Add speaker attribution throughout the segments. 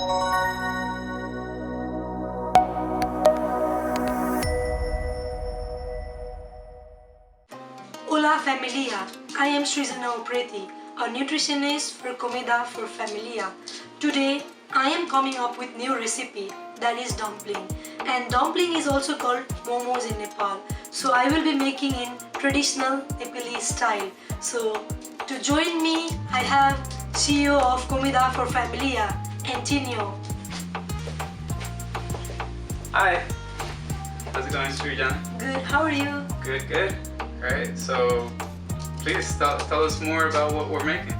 Speaker 1: Hola Familia, I am Srijana Uprety, a nutritionist for Comida for Familia. Today I am coming up with new recipe, that is dumpling. And dumpling is also called momos in Nepal. So I will be making in traditional Nepali style. So to join me, I have CEO of Comida for Familia, Antonio.
Speaker 2: Hi, how's it going, Srijana?
Speaker 1: Good, how are you?
Speaker 2: Good, good. Alright, so please tell us more about what we're making.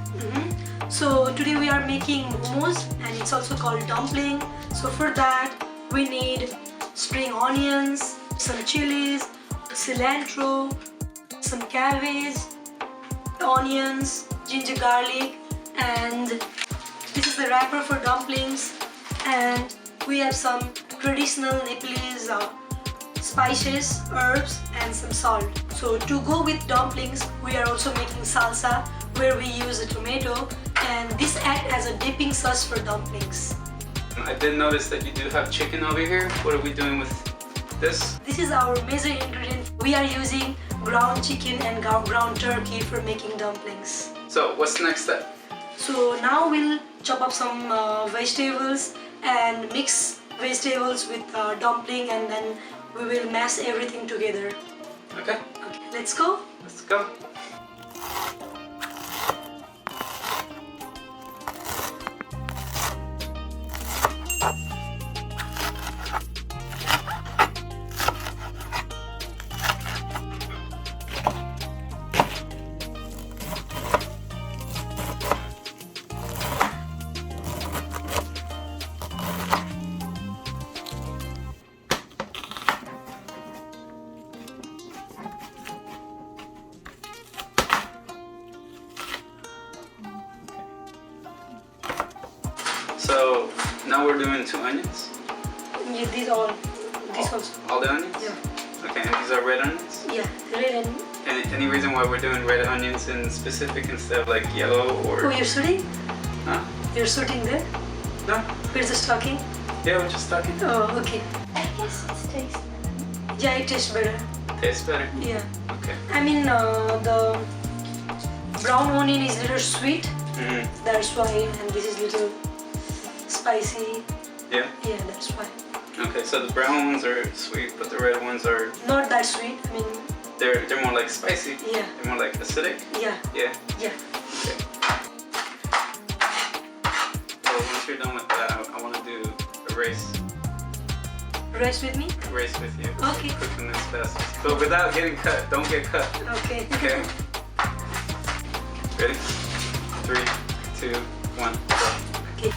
Speaker 1: So today we are making momos and it's also called dumpling. So for that we need spring onions, some chilies, cilantro, some cabbage, onions, ginger garlic, and this is the wrapper for dumplings, and we have some traditional Nepalese spices, herbs and some salt. So to go with dumplings we are also making salsa where we use a tomato, and this acts as a dipping sauce for dumplings.
Speaker 2: I did notice that you do have chicken over here. What are we doing with this?
Speaker 1: This is our major ingredient. We are using ground chicken and ground turkey for making dumplings.
Speaker 2: So what's the next step?
Speaker 1: So now we'll chop up some vegetables and mix vegetables with dumpling, and then we will mash everything together.
Speaker 2: Okay,
Speaker 1: Let's go.
Speaker 2: let's go. So now we're doing 2 onions.
Speaker 1: Yeah, this also.
Speaker 2: All the onions?
Speaker 1: Yeah.
Speaker 2: Okay, and these are red onions?
Speaker 1: Yeah, red and...
Speaker 2: Any reason why we're doing red onions in specific instead of like yellow or...
Speaker 1: Oh, you're shooting?
Speaker 2: Huh?
Speaker 1: You're shooting there?
Speaker 2: No?
Speaker 1: We're just talking?
Speaker 2: Yeah, we're just talking.
Speaker 1: Oh, okay.
Speaker 3: I guess it tastes better.
Speaker 1: Yeah, it tastes better.
Speaker 2: Tastes better?
Speaker 1: Yeah.
Speaker 2: Okay.
Speaker 1: I mean, the brown onion is little sweet.
Speaker 2: Mm-hmm.
Speaker 1: That's why, and this is little spicy.
Speaker 2: Yeah?
Speaker 1: Yeah, that's why.
Speaker 2: Okay, so the brown ones are sweet, but the red ones are...
Speaker 1: Not that sweet. I mean,
Speaker 2: They're more like spicy.
Speaker 1: yeah.
Speaker 2: They're more like acidic.
Speaker 1: Yeah.
Speaker 2: Yeah.
Speaker 1: Yeah.
Speaker 2: Okay. So once you're done with that, I want to do a race.
Speaker 1: Race with me?
Speaker 2: Race with you.
Speaker 1: Okay.
Speaker 2: Cooking this fast. But without getting cut. Don't get cut.
Speaker 1: Okay.
Speaker 2: Okay. Ready? 3, 2, 1, go.
Speaker 1: Okay.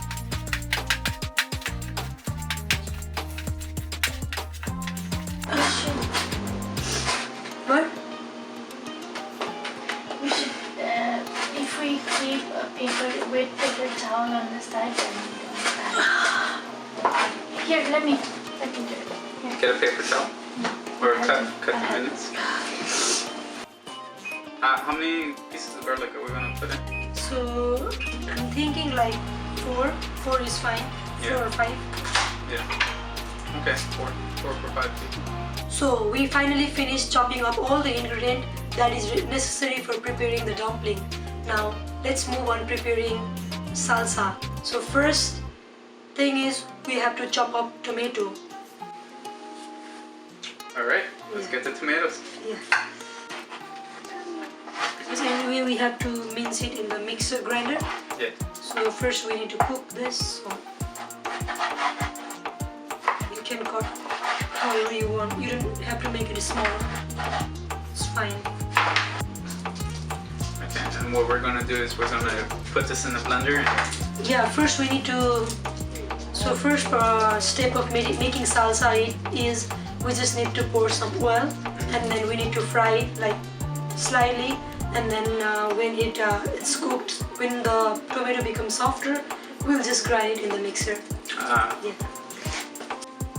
Speaker 1: What?
Speaker 3: We should, if we keep a wet paper towel on the side, then we don't stand. Here, let me do it. Here.
Speaker 2: Get a paper towel. Or cut the onions. How many pieces of garlic are we going to put in?
Speaker 1: So, I'm thinking like 4. 4 is fine. 4 or 5.
Speaker 2: Yeah. Okay, 4 for 5 people.
Speaker 1: So we finally finished chopping up all the ingredient that is necessary for preparing the dumpling. Now let's move on preparing salsa. So first thing is we have to chop up tomato.
Speaker 2: Alright, let's get the tomatoes.
Speaker 1: Yeah. So anyway, we have to mince it in the mixer grinder.
Speaker 2: Yeah.
Speaker 1: So first we need to cook this. So you can cut however you want. You don't have to make it small. It's fine.
Speaker 2: Okay, and what we're going to do is we're going to put this in the blender.
Speaker 1: Yeah, first we need to... So first step of making salsa is we just need to pour some oil, and then we need to fry it like slightly, and then when it's cooked, when the tomato becomes softer, we'll just grind it in the mixer. Yeah.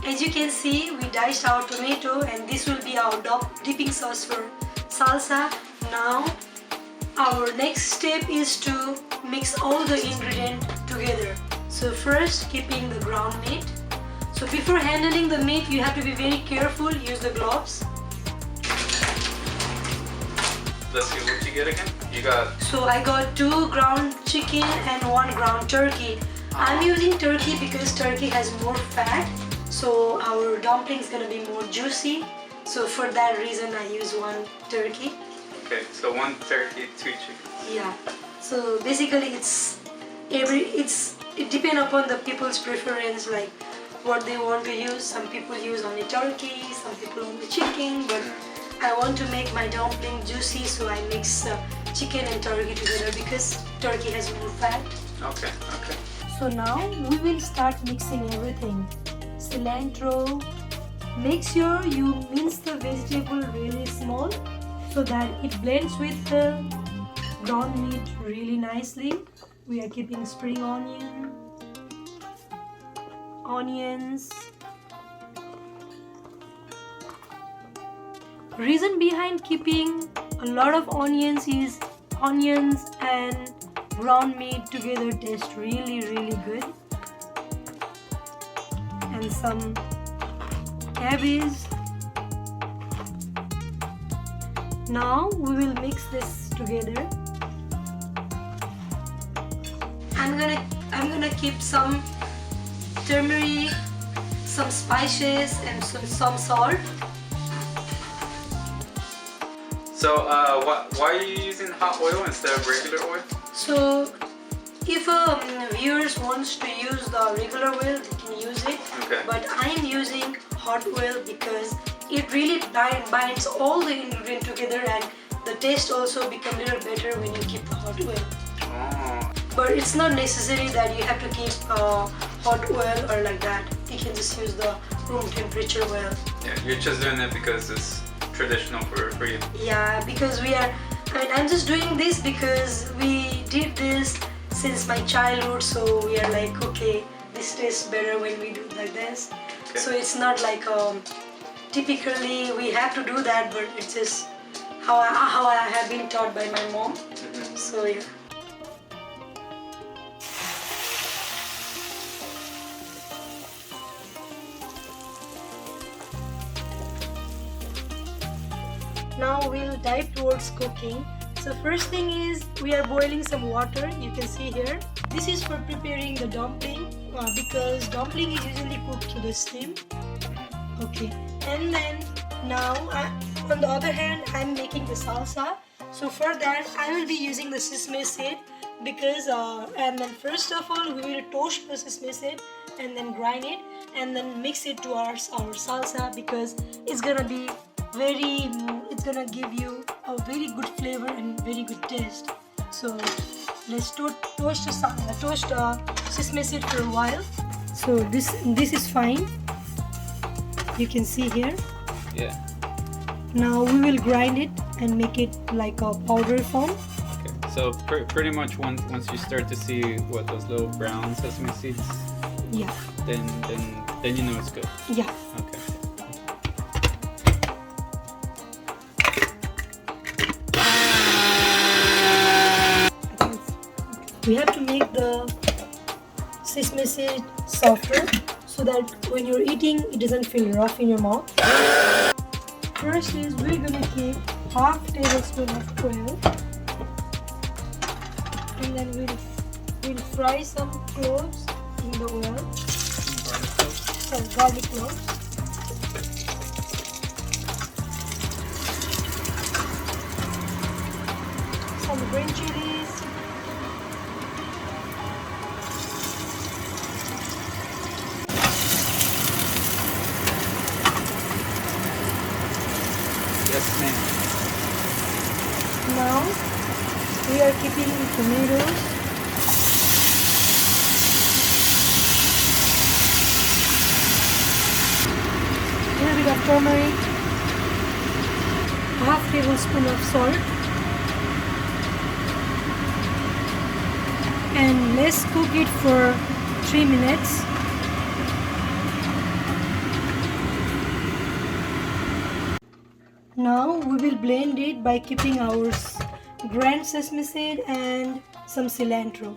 Speaker 1: As you can see, we diced our tomato, and this will be our dipping sauce for salsa. Now our next step is to mix all the ingredients together. So So first, keeping the ground meat. So before handling the meat, you have to be very careful. Use the gloves.
Speaker 2: Let's see what you get again. You got.
Speaker 1: So I got 2 ground chicken and 1 ground turkey. I'm using turkey because turkey has more fat. So our dumpling is gonna be more juicy. So for that reason, I use 1 turkey.
Speaker 2: Okay, so 1 turkey, 2 chickens.
Speaker 1: Yeah. So basically, it depends upon the people's preference, like what they want to use. Some people use only turkey, some people only chicken, but I want to make my dumpling juicy, so I mix chicken and turkey together because turkey has more fat.
Speaker 2: Okay, okay.
Speaker 1: So now we will start mixing everything. Cilantro. Make sure you mince the vegetable really small so that it blends with the ground meat really nicely. We are keeping spring onions. Reason behind keeping a lot of onions is onions and ground meat together taste really good. And some cabbage. Now we will mix this together. I'm gonna keep some turmeric, some spices, and some salt.
Speaker 2: So, why are you using hot oil instead of regular oil?
Speaker 1: So, if viewers wants to use the regular oil, they can use it.
Speaker 2: Okay.
Speaker 1: But I'm using hot oil because it really binds all the ingredients together, and the taste also becomes a little better when you keep the hot oil.
Speaker 2: Oh.
Speaker 1: But it's not necessary that you have to keep hot oil or like that. You can just use the room temperature oil.
Speaker 2: Yeah, you're just doing it because it's traditional for you.
Speaker 1: Yeah, because I'm just doing this because we did this since my childhood, so we are like, okay, this tastes better when we do like this.
Speaker 2: Okay.
Speaker 1: So it's not like typically we have to do that, but it's just how I have been taught by my mom.
Speaker 2: Mm-hmm.
Speaker 1: So yeah. Now we'll dive towards cooking. So first thing is we are boiling some water. You can see here. This is for preparing the dumpling because dumpling is usually cooked to the steam. Okay. And then now on the other hand, I'm making the salsa. So for that I will be using the sesame seed because and then first of all we will toast the sesame seed and then grind it and then mix it to our salsa because it's gonna be it's gonna give you a very good flavor and very good taste. So let's toast sesame seed for a while. So this is fine. You can see here.
Speaker 2: Yeah.
Speaker 1: Now we will grind it and make it like a powder form.
Speaker 2: Okay. So pretty much once you start to see what those little brown sesame seeds,
Speaker 1: Yeah.
Speaker 2: then you know it's good.
Speaker 1: Yeah.
Speaker 2: Okay.
Speaker 1: We have to make the sesame seed softer so that when you're eating it doesn't feel rough in your mouth. First is we're gonna keep half tablespoon of oil and then we'll fry some cloves in the oil. Some garlic cloves. Some green chilies.
Speaker 2: Yes, ma'am.
Speaker 1: Now we are keeping tomatoes. A little bit of turmeric, half tablespoon of salt, and let's cook it for 3 minutes. Now we will blend it by keeping our ground sesame seed and some cilantro.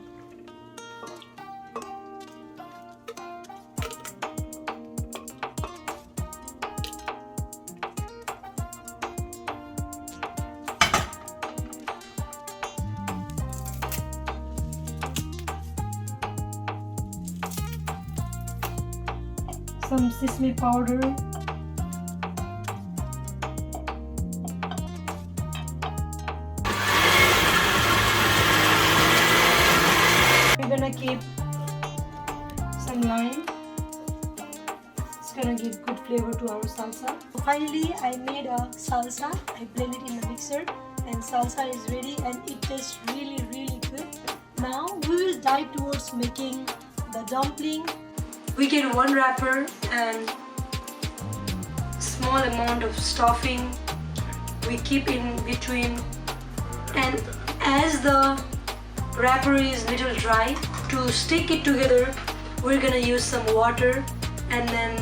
Speaker 1: some sesame powder, we're gonna keep some lime. It's gonna give good flavor to our salsa. Finally, I made a salsa. I blended it in the mixer and salsa is ready and it tastes really good. Now we will dive towards making the dumpling. We get one wrapper and small amount of stuffing. We keep in between, and as the wrapper is little dry, to stick it together we're gonna use some water, and then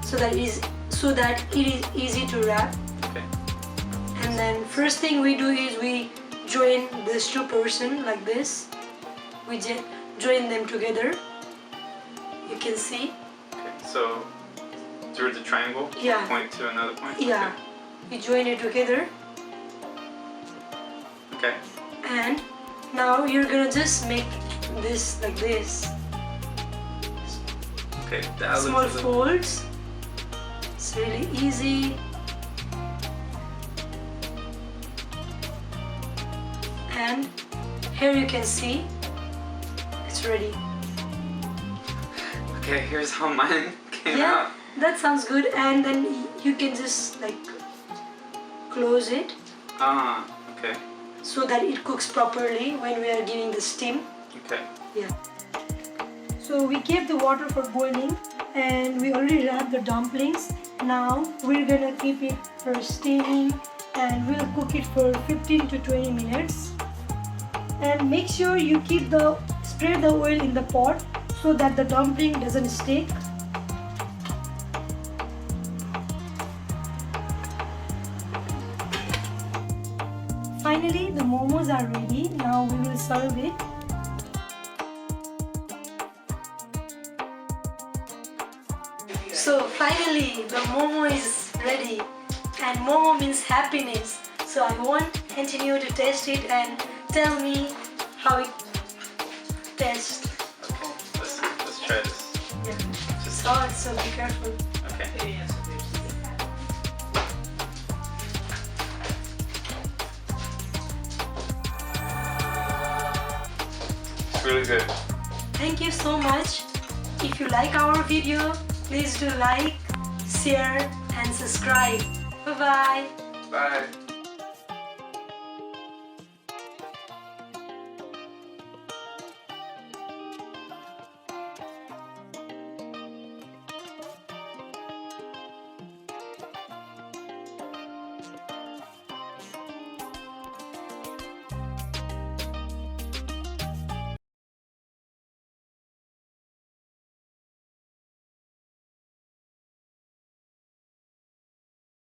Speaker 1: so that it is easy to wrap.
Speaker 2: Okay.
Speaker 1: And then first thing we do is we join these two person like this. We join them together. You can see.
Speaker 2: Okay. So towards the triangle.
Speaker 1: Yeah.
Speaker 2: Point to another point.
Speaker 1: Yeah. We join it together.
Speaker 2: Okay.
Speaker 1: And now you're gonna just make this like this.
Speaker 2: Okay. That
Speaker 1: Small
Speaker 2: looks
Speaker 1: folds. It's really easy. And here you can see it's ready.
Speaker 2: Okay. Here's how mine came
Speaker 1: Yeah,
Speaker 2: out.
Speaker 1: that sounds good. And then you can just like close it
Speaker 2: Ah. Okay.
Speaker 1: so that it cooks properly when we are giving the steam.
Speaker 2: Okay.
Speaker 1: Yeah. So we kept the water for boiling and we already wrapped the dumplings. Now we're gonna keep it for steaming and we'll cook it for 15 to 20 minutes. And make sure you spread the oil in the pot so that the dumpling doesn't stick. Finally, the momos are ready. Now we will serve it. So finally, the momo is ready, and momo means happiness. So I want continue to taste it and tell me how it tastes.
Speaker 2: Okay. Let's try this.
Speaker 1: Yeah. Salt, so be careful.
Speaker 2: Okay. It's really good.
Speaker 1: Thank you so much. If you like our video, please do like, share and subscribe. Bye bye.
Speaker 2: Bye.